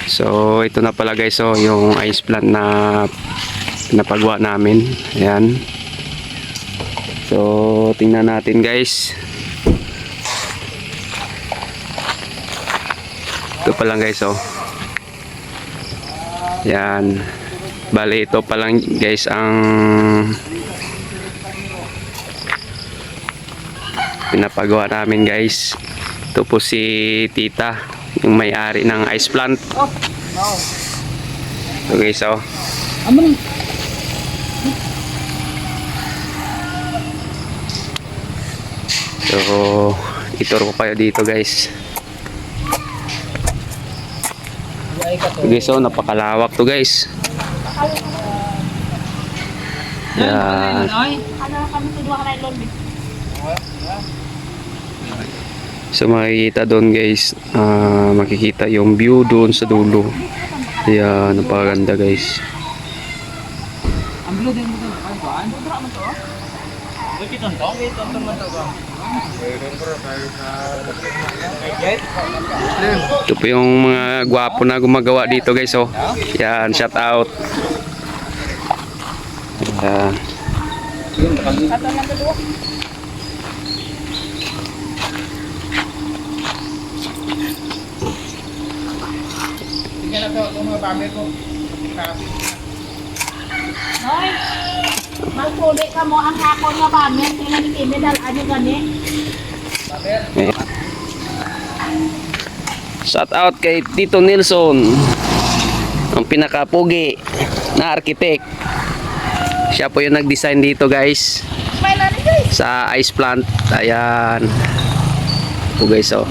So ito na pala guys, oh, yung ice plant na napagawa namin. Ayan. So tingnan natin guys. Ito pa lang guys, oh. Ayan. Bali ito pa lang guys ang pinapagawa namin guys. Ito po si tita, yung may-ari ng ice plant. Ito guys, oh. So ituro ko kayo dito guys. Ito guys, oh, napakalawak to guys. Yan. So makikita doon guys, makikita yung view doon sa dulo. Yan, napakaganda guys. Ito po yung mga gwapo na gumagawa dito guys, oh. Yan, shout out. Yan. Hoy, magpuli ka mo ang hakon nga bamer, kaya nag-imedal ano gani? Shout out kay Tito Nilson, ang pinakapugi na architect. Siya po yung nag-design dito guys sa ice plant. Ayan po guys, oh.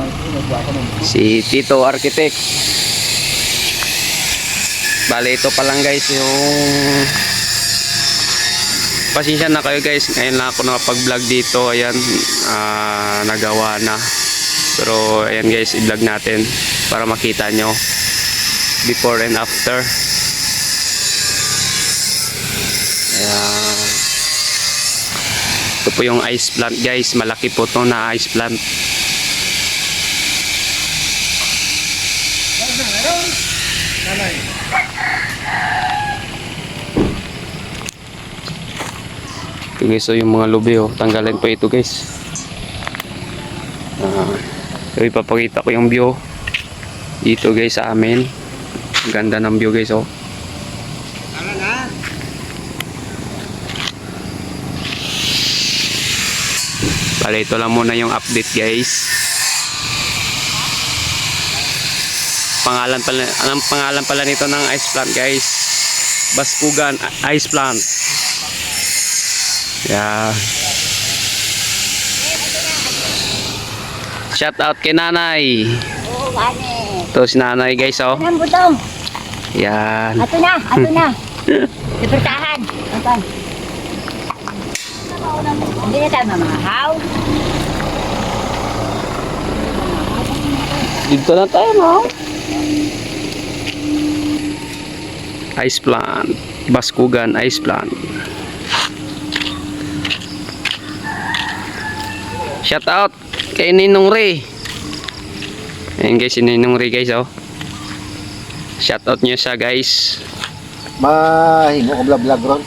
Si Tito Architect. Bale ito pa lang guys yung, pasensya na kayo guys, ngayon lang ako nakapag-vlog dito. Ayan, nagawa na. Pero ayan guys, i-vlog natin para makita nyo before and after. Ayan. Ito po yung ice plant guys, malaki po to na ice plant. Ito guys, so yung mga lubi, oh, tanggalin po ito guys. So ipapakita ko yung view dito guys sa amin. Ang ganda ng view guys, oh. Bale ito lang muna yung update guys. Pangalan pala, anong pangalan pala nito ng ice plant guys? Baskugan Ice Plant. Yeah. Shout out kay nanay. Oo, gani. Ito si nanay guys, oh. Anong butong? Yan. Ato na, ato na. Sipertahan. Ato. Hindi na tayo mamahaw. Dito na tayo, no? Ice plant. Baskugan Ice Plant. Shout out kay Ninong Ray. Ayan guys, si Ninong Ray guys, oh. Shout out nyo siya guys. Mahingo ko vlog ron.